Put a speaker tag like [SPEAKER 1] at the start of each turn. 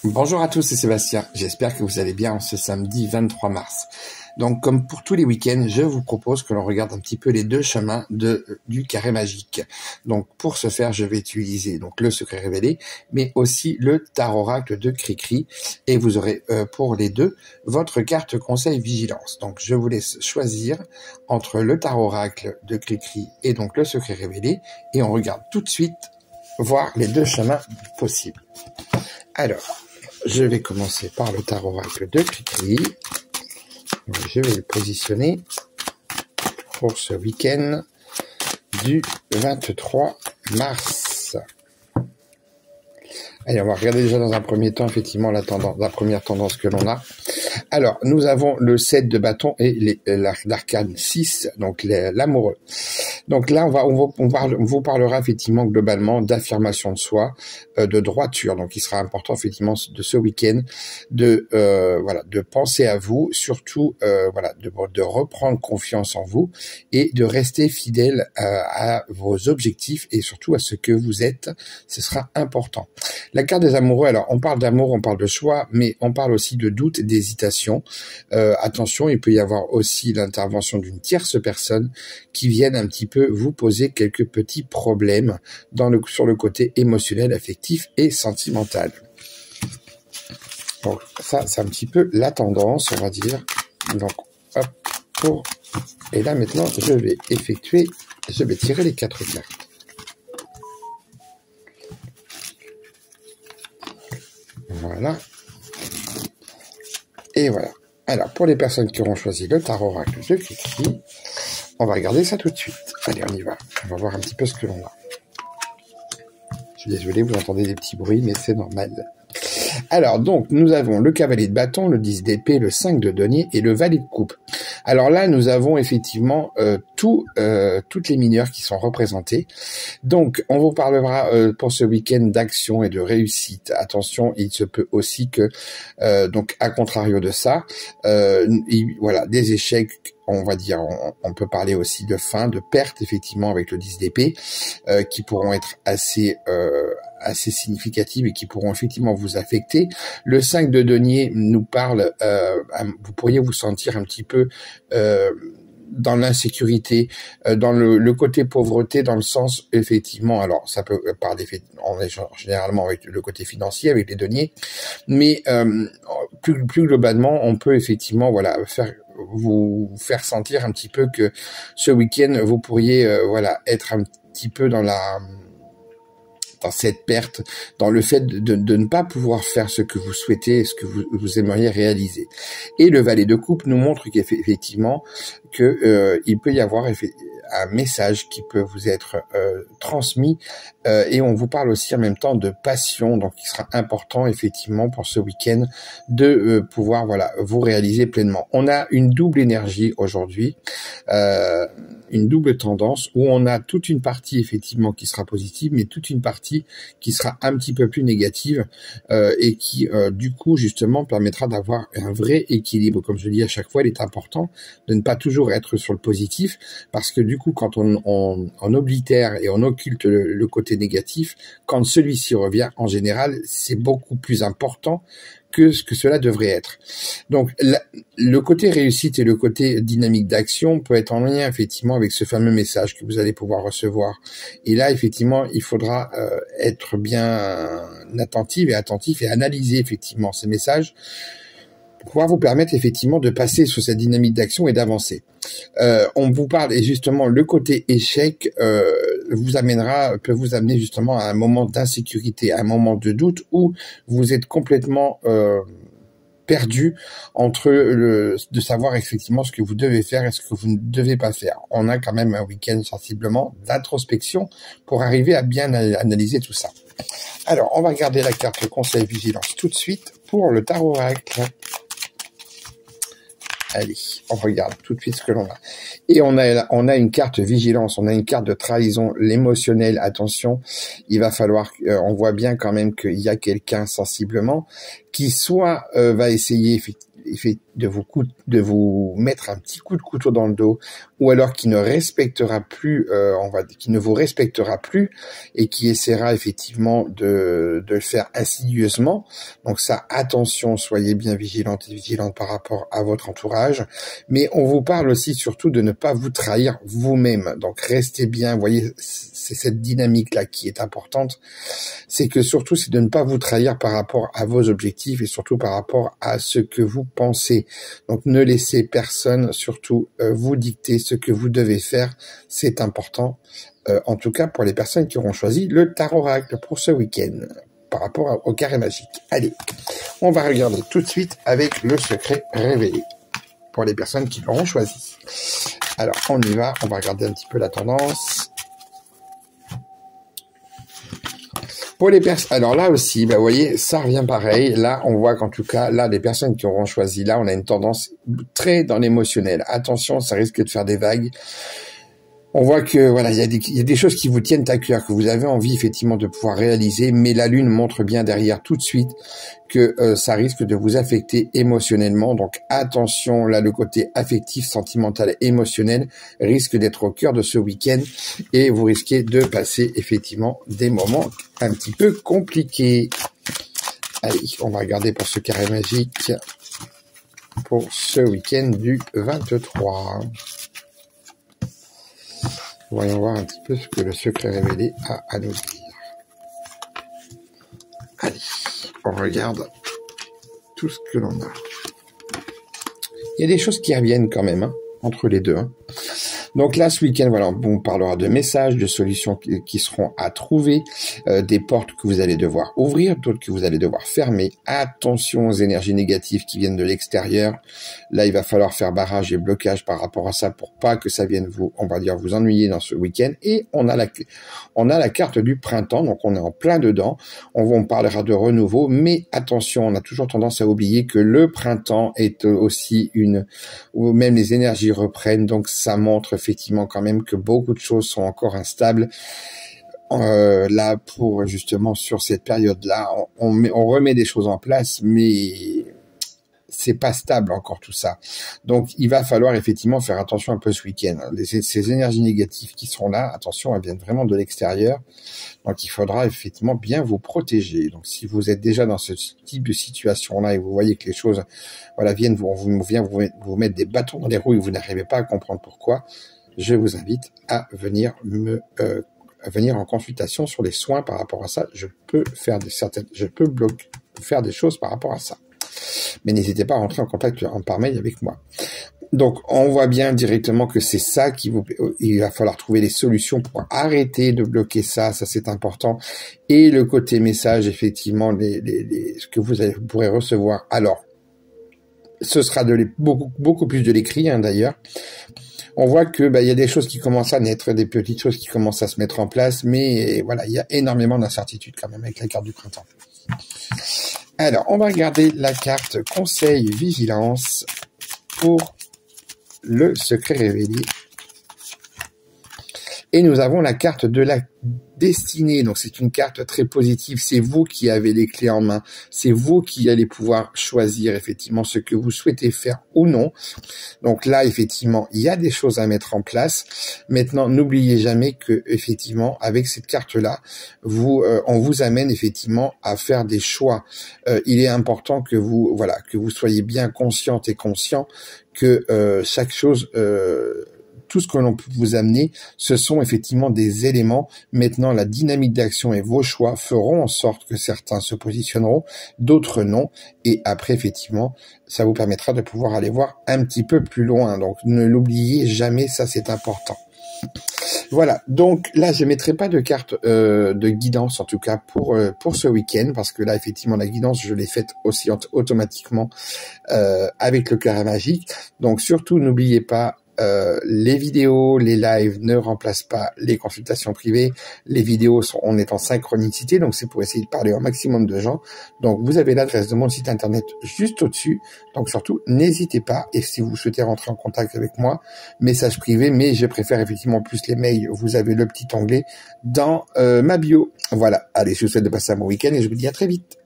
[SPEAKER 1] Bonjour à tous, c'est Sébastien. J'espère que vous allez bien en ce samedi 23 mars. Donc, comme pour tous les week-ends, je vous propose que l'on regarde un petit peu les deux chemins du carré magique. Donc, pour ce faire, je vais utiliser donc le secret révélé, mais aussi le tarot oracle de Cricri. Et vous aurez pour les deux votre carte conseil vigilance. Donc, je vous laisse choisir entre le tarot oracle de Cricri et donc le secret révélé. Et on regarde tout de suite voir les deux chemins possibles. Alors, je vais commencer par le tarot oracle de Cricri. Je vais le positionner pour ce week-end du 23 mars. Allez, on va regarder déjà dans un premier temps, effectivement, la première tendance que l'on a. Alors, nous avons le 7 de bâton et l'arcane 6, donc l'amoureux. Donc là, on vous parlera effectivement globalement d'affirmation de soi, de droiture. Donc, il sera important effectivement de ce week-end de penser à vous, surtout de reprendre confiance en vous et de rester fidèle à vos objectifs et surtout à ce que vous êtes. Ce sera important. La carte des amoureux. Alors, on parle d'amour, on parle de choix, mais on parle aussi de doute, d'hésitation. Attention, il peut y avoir aussi l'intervention d'une tierce personne qui vienne un petit peu vous poser quelques petits problèmes sur le côté émotionnel, affectif et sentimental. Donc ça, c'est un petit peu la tendance, on va dire. Donc, hop, et là maintenant, je vais tirer les 4 cartes. Voilà. Et voilà. Alors, pour les personnes qui auront choisi le tarot oracle de Cricri, on va regarder ça tout de suite. Allez, on y va. On va voir un petit peu ce que l'on a. Je suis désolé, vous entendez des petits bruits, mais c'est normal. Alors, donc, nous avons le cavalier de bâton, le 10 d'épée, le 5 de denier et le valet de coupe. Alors là, nous avons effectivement toutes les mineurs qui sont représentées. Donc, on vous parlera pour ce week-end d'action et de réussite. Attention, il se peut aussi que, donc, à contrario de ça, des échecs, on va dire, on peut parler aussi de fin, de perte, effectivement, avec le 10 d'épée, qui pourront être assez significatives et qui pourront effectivement vous affecter. Le 5 de denier nous parle, vous pourriez vous sentir un petit peu dans l'insécurité, dans le côté pauvreté, dans le sens, effectivement, alors ça peut parler, on est généralement avec le côté financier, avec les deniers, mais plus globalement, on peut effectivement vous faire sentir un petit peu que ce week-end, vous pourriez être un petit peu dans cette perte, dans le fait de ne pas pouvoir faire ce que vous souhaitez, ce que vous aimeriez réaliser. Et le valet de coupe nous montre qu'effectivement, il peut y avoir un message qui peut vous être transmis, et on vous parle aussi en même temps de passion, donc il sera important effectivement pour ce week-end de pouvoir vous réaliser pleinement. On a une double énergie aujourd'hui, une double tendance où on a toute une partie effectivement qui sera positive, mais toute une partie qui sera un petit peu plus négative, et qui du coup justement permettra d'avoir un vrai équilibre. Comme je dis à chaque fois, il est important de ne pas toujours être sur le positif, parce que du coup quand on oblitère et on occulte le côté négatif, quand celui-ci revient, en général c'est beaucoup plus important que ce que cela devrait être. Donc le côté réussite et le côté dynamique d'action peut être en lien effectivement avec ce fameux message que vous allez pouvoir recevoir. Et là effectivement il faudra être bien attentif et analyser effectivement ces messages pour pouvoir vous permettre effectivement de passer sur cette dynamique d'action et d'avancer. On vous parle, et justement le côté échec peut vous amener justement à un moment d'insécurité, à un moment de doute où vous êtes complètement perdu entre de savoir effectivement ce que vous devez faire et ce que vous ne devez pas faire. On a quand même un week-end sensiblement d'introspection pour arriver à bien analyser tout ça. Alors, on va regarder la carte conseil vigilance tout de suite pour le tarot oracle. Allez, on regarde tout de suite ce que l'on a. Et on a une carte vigilance, on a une carte de trahison, l'émotionnel. Attention, il va falloir, on voit bien quand même qu'il y a quelqu'un sensiblement qui soit va essayer de vous mettre un petit coup de couteau dans le dos, ou alors qui ne respectera plus, qui ne vous respectera plus et qui essaiera effectivement de le faire insidieusement. Donc ça, attention, soyez bien vigilante et vigilante par rapport à votre entourage. Mais on vous parle aussi surtout de ne pas vous trahir vous-même. Donc restez bien, vous voyez, c'est cette dynamique-là qui est importante. C'est que surtout, c'est de ne pas vous trahir par rapport à vos objectifs et surtout par rapport à ce que vous pensez. Donc ne laissez personne surtout vous dicter ce que vous devez faire. C'est important, en tout cas pour les personnes qui auront choisi le tarot oracle pour ce week-end par rapport au carré magique. Allez, on va regarder tout de suite avec le secret révélé pour les personnes qui l'auront choisi. Alors on y va, on va regarder un petit peu la tendance. Pour les personnes, alors là aussi, vous voyez, ça revient pareil. Là, on voit qu'en tout cas, là, les personnes qui auront choisi, là, on a une tendance très dans l'émotionnel. Attention, ça risque de faire des vagues. On voit que voilà, il y a des choses qui vous tiennent à cœur, que vous avez envie effectivement de pouvoir réaliser, mais la Lune montre bien derrière tout de suite que ça risque de vous affecter émotionnellement. Donc attention, là le côté affectif, sentimental, émotionnel risque d'être au cœur de ce week-end et vous risquez de passer effectivement des moments un petit peu compliqués. Allez, on va regarder pour ce carré magique pour ce week-end du 23. Voyons voir un petit peu ce que le secret révélé a à nous dire. Allez, on regarde tout ce que l'on a. Il y a des choses qui reviennent quand même, hein, entre les deux. Hein. Donc là, ce week-end, voilà, on parlera de messages, de solutions qui seront à trouver, des portes que vous allez devoir ouvrir, d'autres que vous allez devoir fermer. Attention aux énergies négatives qui viennent de l'extérieur. Là, il va falloir faire barrage et blocage par rapport à ça pour pas que ça vienne vous, on va dire, vous ennuyer dans ce week-end. Et on a la carte du printemps, donc on est en plein dedans. On parlera de renouveau, mais attention, on a toujours tendance à oublier que le printemps est aussi où même les énergies reprennent, donc ça montre effectivement quand même que beaucoup de choses sont encore instables. Là, pour justement sur cette période-là, on remet des choses en place, mais c'est pas stable encore tout ça. Donc, il va falloir effectivement faire attention un peu ce week-end. Ces énergies négatives qui sont là, attention, elles viennent vraiment de l'extérieur. Donc, il faudra effectivement bien vous protéger. Donc, si vous êtes déjà dans ce type de situation-là et vous voyez que les choses, voilà, viennent vous mettre des bâtons dans les roues et vous n'arrivez pas à comprendre pourquoi, je vous invite à venir en consultation sur les soins par rapport à ça. Je peux faire faire des choses par rapport à ça. Mais n'hésitez pas à rentrer en contact par mail avec moi. Donc, on voit bien directement que c'est ça il va falloir trouver des solutions pour arrêter de bloquer ça c'est important. Et le côté message, effectivement, ce que vous pourrez recevoir. Alors, ce sera beaucoup plus de l'écrit, hein, d'ailleurs. On voit que il y a des choses qui commencent à naître, des petites choses qui commencent à se mettre en place, mais voilà, il y a énormément d'incertitudes quand même avec la carte du printemps. Alors, on va regarder la carte Conseil Vigilance pour le secret révélé. Et nous avons la carte de la destinée. Donc, c'est une carte très positive. C'est vous qui avez les clés en main. C'est vous qui allez pouvoir choisir effectivement ce que vous souhaitez faire ou non. Donc là, effectivement, il y a des choses à mettre en place. Maintenant, n'oubliez jamais que, effectivement, avec cette carte-là, on vous amène effectivement à faire des choix. Il est important que vous soyez bien consciente et conscient que chaque chose, tout ce que l'on peut vous amener, ce sont effectivement des éléments. Maintenant, la dynamique d'action et vos choix feront en sorte que certains se positionneront, d'autres non. Et après, effectivement, ça vous permettra de pouvoir aller voir un petit peu plus loin. Donc, ne l'oubliez jamais, ça c'est important. Voilà, donc là je mettrai pas de carte de guidance en tout cas pour ce week-end, parce que là effectivement la guidance je l'ai faite aussi automatiquement avec le carré magique. Donc surtout n'oubliez pas, les vidéos, les lives ne remplacent pas les consultations privées. Les vidéos on est en synchronicité, donc c'est pour essayer de parler au maximum de gens. Donc vous avez l'adresse de mon site internet juste au-dessus. Donc surtout, n'hésitez pas. Et si vous souhaitez rentrer en contact avec moi, message privé, mais je préfère effectivement plus les mails. Vous avez le petit onglet dans ma bio. Voilà. Allez, je vous souhaite de passer un bon week-end et je vous dis à très vite.